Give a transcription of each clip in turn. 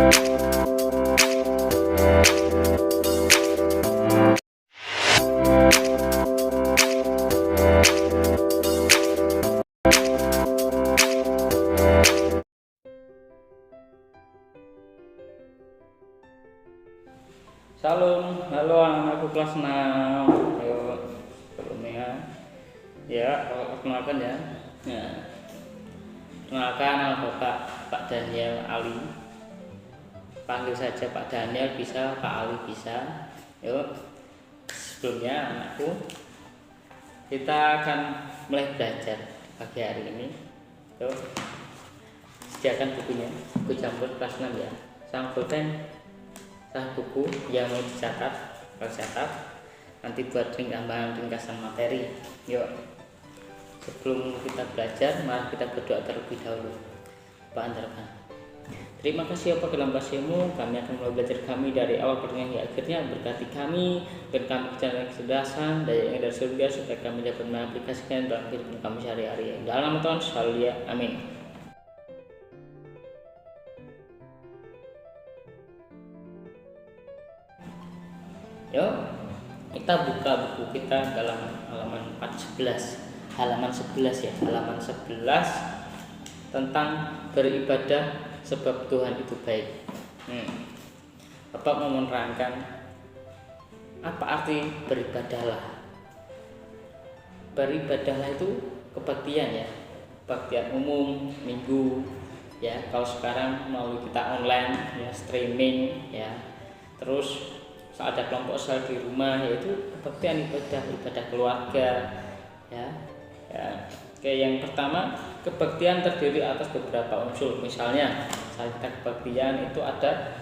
Salam, halo anak-anakku kelas 6. Ayo sebelumnya ya, perkenalkan ya. Nah, kenalkan nama Bapak Pak Daniel Ali. Panggil saja Pak Daniel bisa, Pak Ali bisa. Yuk, sebelumnya anakku, kita akan mulai belajar pagi hari ini. Yuk, sediakan bukunya, buku campur kelas 6 ya. Sama pulpen, buku yang mau dicatat, kalau catat nanti buat ringkasan materi. Yuk, sebelum kita belajar, mari kita berdoa terlebih dahulu. Pak antarkan. Terima kasih Bapa dalam kasih-Mu, kami akan mulai belajar kami dari awal pertengahan hingga akhirnya. Berkati kami, beri kami kecerdasan daya yang dari surga, supaya kami dapat mengaplikasikan dalam kehidupan kami sehari-hari. Dalam nama Tuhan selalu ya, amin. Yuk, kita buka buku kita dalam halaman 11 ya, halaman 11 tentang beribadah sebab Tuhan itu baik. Bapak mau menerangkan apa arti beribadahlah. Beribadahlah itu kebaktian ya, kebaktian umum minggu ya. Kalau sekarang melalui kita online ya, streaming ya, terus ada kelompok sel di rumah, yaitu kebaktian ibadah keluarga ya. Oke, yang pertama, kebaktian terdiri atas beberapa unsur. Misalnya saat kita kebaktian itu ada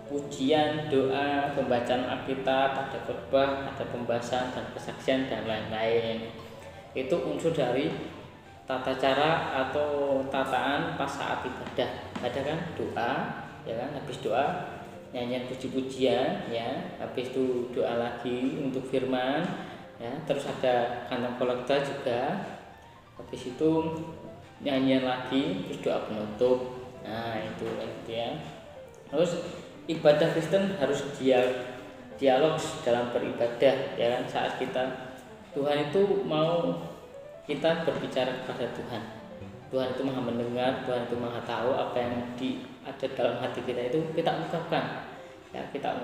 pujian, doa, pembacaan Alkitab, ada khotbah, ada pembahasan dan kesaksian dan lain-lain. Itu unsur dari tata cara atau tataan pas saat ibadah. Ada kan doa ya kan, habis doa nyanyian puji-pujian ya, habis itu doa lagi untuk firman ya, terus ada kantong kolekta juga, habis itu nyanyian lagi, terus doa penutup. Nah itu ya. Terus ibadah Kristen harus dialog dalam beribadah ya kan. Saat kita, Tuhan itu mau kita berbicara kepada Tuhan. Tuhan itu maha mendengar, Tuhan itu maha tahu apa yang ada dalam hati kita, itu kita ungkapkan ya, kita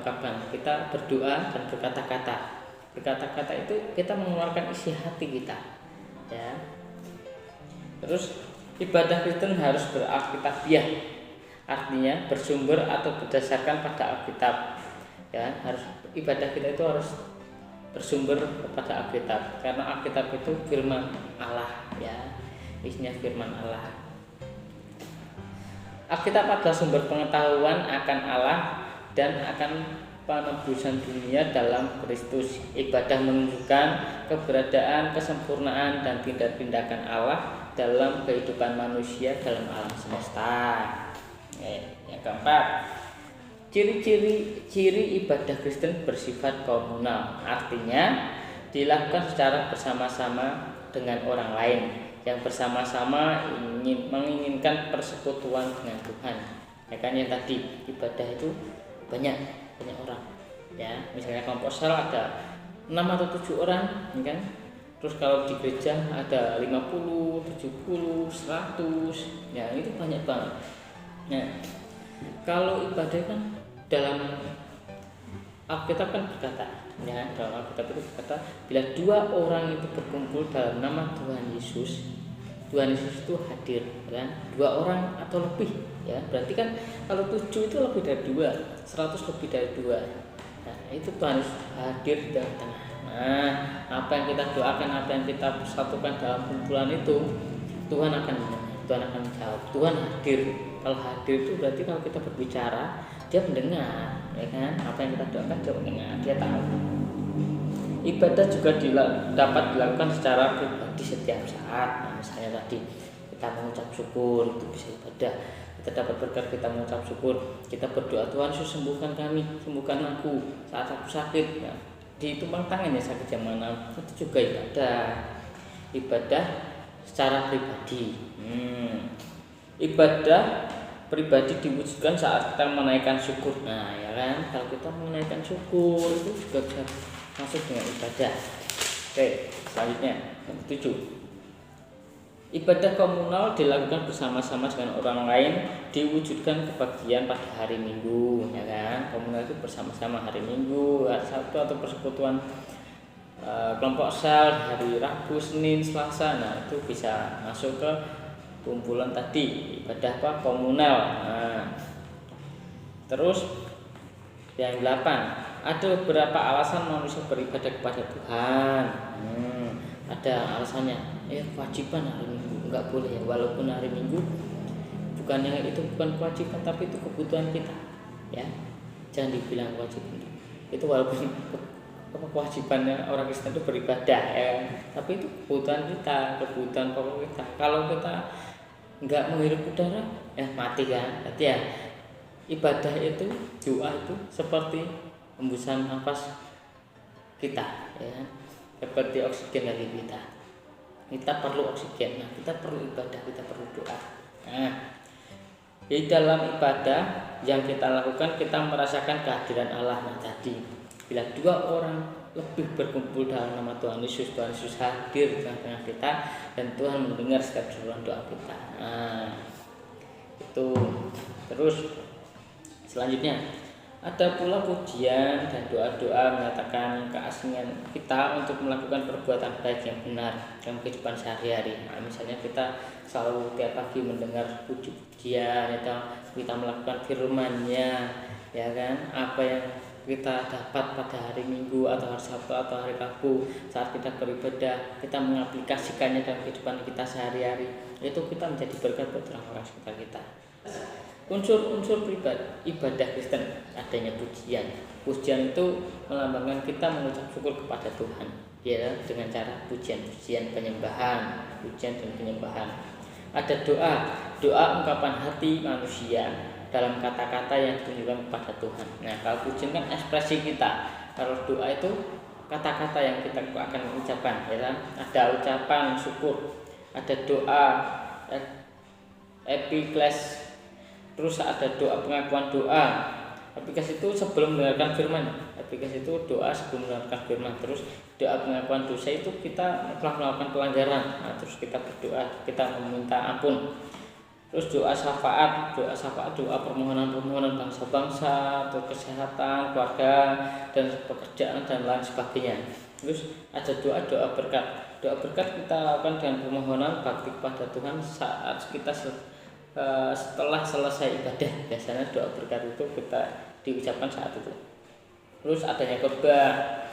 berdoa dan berkata-kata itu kita mengeluarkan isi hati kita ya. Terus ibadah Kristen harus beralkitabiah, artinya bersumber atau berdasarkan pada Alkitab ya. Harus ibadah kita itu harus bersumber kepada Alkitab, karena Alkitab itu firman Allah ya, isinya firman Allah. Alkitab adalah sumber pengetahuan akan Allah dan akan penebusan dunia dalam Kristus. Ibadah menunjukkan keberadaan, kesempurnaan dan tindakan Allah dalam kehidupan manusia dalam alam semesta. Yang keempat, ciri ibadah Kristen bersifat komunal, artinya dilakukan secara bersama-sama dengan orang lain yang bersama-sama menginginkan persekutuan dengan Tuhan. Ya kan, yang tadi ibadah itu banyak orang ya. Misalnya kelompok sel ada 6 atau 7 orang ya kan. Terus kalau di gereja ada 50, 70, 100 ya, itu banyak banget. Nah, kalau ibadah kan dalam Alkitab kan berkata ya, dalam Alkitab itu berkata, bila 2 orang itu berkumpul dalam nama Tuhan Yesus itu hadir kan, 2 orang atau lebih ya. Berarti kan kalau 7 itu lebih dari 2, 100 lebih dari 2. Nah, itu Tuhan hadir di tengah. Nah, apa yang kita doakan, apa yang kita persatukan dalam kumpulan itu, Tuhan akan menjawab. Tuhan hadir. Kalau hadir itu berarti kalau kita berbicara, dia mendengar ya kan. Apa yang kita doakan dia mendengar, dia tahu. Ibadah juga dapat dilakukan secara pribadi setiap saat. Nah, misalnya tadi kita mengucap syukur, itu bisa ibadah. Kita dapat berkat, kita mengucap syukur, kita berdoa, Tuhan Yesus sembuhkan kami, sembuhkan aku saat aku sakit ya. Ditumpang tangannya sakit yang mana, itu juga ibadah secara pribadi. Ibadah pribadi diwujudkan saat kita menaikkan syukur. Nah ya kan, kalau kita menaikkan syukur itu juga bisa masuk dengan ibadah. Oke, selanjutnya yang ketujuh, ibadah komunal dilakukan bersama-sama dengan orang lain, diwujudkan kebahagiaan pada hari Minggu, ya kan? Komunal itu bersama-sama hari Minggu, hari Sabtu atau persekutuan kelompok sel hari Rabu, Senin, Selasa. Nah itu bisa masuk ke kumpulan tadi, ibadah apa? Komunal. Nah, terus yang 8, ada beberapa alasan manusia beribadah kepada Tuhan. Ada alasannya, kewajiban hari Minggu enggak boleh ya, walaupun hari Minggu bukannya itu bukan kewajiban tapi itu kebutuhan kita, ya jangan dibilang kewajiban. Itu walaupun kewajibannya orang Kristen itu beribadah, ya tapi itu kebutuhan kita, kebutuhan pokok kita. Kalau kita enggak menghirup udara, mati kan. Berarti ya ibadah itu, doa itu seperti hembusan nafas kita, ya seperti oksigen bagi kita. Kita perlu oksigen, nah kita perlu ibadah, kita perlu doa. Nah, di dalam ibadah yang kita lakukan kita merasakan kehadiran Allah. Nah tadi bila 2 orang lebih berkumpul dalam nama Tuhan Yesus hadir di tengah-tengah kita dan Tuhan mendengar setiap seruan doa kita. Nah, itu. Terus selanjutnya ada pula pujian dan doa-doa menyatakan keasingan kita untuk melakukan perbuatan baik yang benar dalam kehidupan sehari-hari. Nah, misalnya kita selalu tiap pagi mendengar puji-pujian atau kita melakukan firman-Nya, ya kan? Apa yang kita dapat pada hari Minggu atau hari Sabtu atau hari Rabu saat kita beribadah, kita mengaplikasikannya dalam kehidupan kita sehari-hari, itu kita menjadi berkat buat orang-orang sekitar kita. Unsur-unsur ibadah Kristen adanya pujian. Pujian itu melambangkan kita mengucap syukur kepada Tuhan, ya dengan cara pujian-pujian penyembahan, pujian dan penyembahan. Ada doa ungkapan hati manusia dalam kata-kata yang ditunjukkan kepada Tuhan. Nah, kalau pujian kan ekspresi kita. Kalau doa itu kata-kata yang kita akan mengucapkan, ya kan? Ada ucapan syukur, ada doa epikles. Terus ada doa pengakuan doa. Epikles itu sebelum mendengarkan firman. Epikles itu doa sebelum mendengarkan firman. Terus doa pengakuan dosa itu kita telah melakukan pelanggaran. Nah, terus kita berdoa, kita meminta ampun. Terus doa syafaat, doa permohonan bangsa-bangsa, atau kesehatan, keluarga, dan pekerjaan dan lain sebagainya. Terus ada doa berkat. Doa berkat kita lakukan dengan permohonan bakti kepada Tuhan saat kita setelah selesai ibadah. Biasanya doa berkat itu kita diucapkan saat itu. Terus adanya khotbah.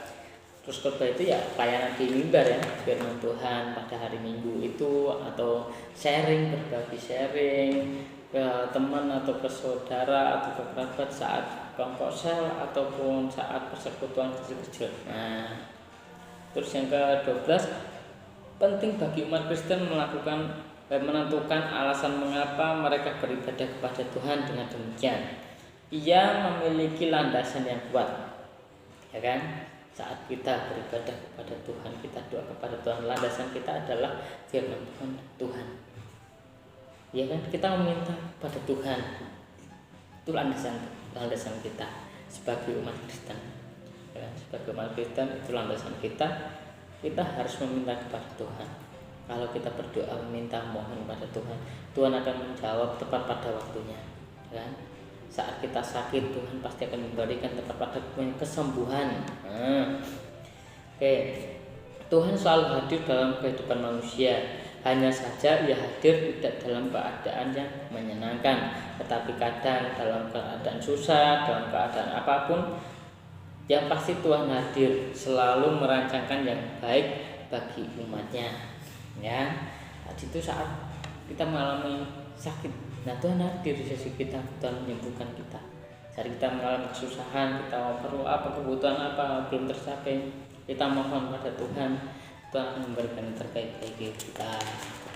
Terus khotbah itu ya pelayanan di mimbar, ya firman Tuhan pada hari Minggu itu, atau berbagi sharing ke teman atau ke saudara atau ke kerabat saat kelompok sel ataupun saat persekutuan kecil-kecil. Nah, terus yang ke-12, penting bagi umat Kristen menentukan alasan mengapa mereka beribadah kepada Tuhan. Dengan demikian ia memiliki landasan yang kuat, ya kan? Saat kita beribadah kepada Tuhan, kita doa kepada Tuhan, landasan kita adalah firman Tuhan, ya kan? Kita meminta kepada Tuhan, itu landasan kita sebagai umat Kristen, ya kan? Sebagai umat Kristen itu landasan kita harus meminta kepada Tuhan. Kalau kita berdoa meminta mohon pada Tuhan, Tuhan akan menjawab tepat pada waktunya, kan? Saat kita sakit, Tuhan pasti akan memberikan tepat pada kesembuhan. Oke. Tuhan selalu hadir dalam kehidupan manusia. Hanya saja ia hadir tidak dalam keadaan yang menyenangkan, tetapi kadang dalam keadaan susah, dalam keadaan apapun. Yang pasti Tuhan hadir, selalu merancangkan yang baik bagi umatnya. Ya, itu saat kita mengalami sakit, nah Tuhan hadir di sisi kita, Tuhan menyembuhkan kita. Saat kita mengalami kesusahan, kita perlu apa, kebutuhan apa belum tercapai, kita mohon pada Tuhan, Tuhan akan memberikan yang terbaik bagi kita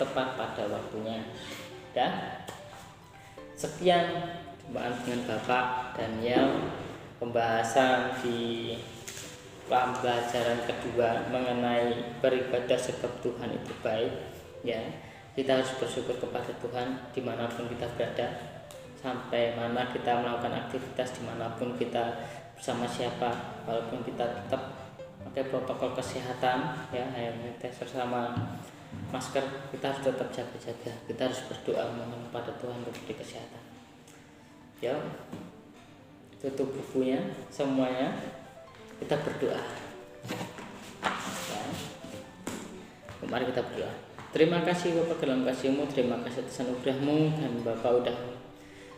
tepat pada waktunya. Dan sekian jumpa dengan Bapak Daniel, pembahasan di pembelajaran kedua mengenai beribadah sebab Tuhan itu baik, ya. Kita harus bersyukur kepada Tuhan dimanapun kita berada. sampai mana kita melakukan aktivitas dimanapun kita, bersama siapa, walaupun kita tetap pakai protokol kesehatan ya, hand sanitizer sama masker, kita harus tetap jaga-jaga. Kita harus berdoa mohon pada Tuhan untuk diberi kesehatan. Ya, tutup bukunya semuanya, kita berdoa ya. Mari kita berdoa. Terima kasih Bapak dalam kasih-Mu, terima kasih atas anugerah-Mu, dan Bapak udah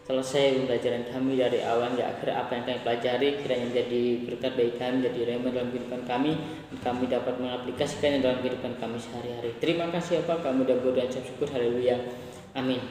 selesai pembelajaran kami dari awal hingga akhir. Apa yang kami pelajari kiranya menjadi berkat bagi kami, menjadi rema dalam kehidupan kami, dan kami dapat mengaplikasikannya dalam kehidupan kami sehari-hari. Terima kasih Bapak, kami udah berdoa dan syukur, haleluya, amin.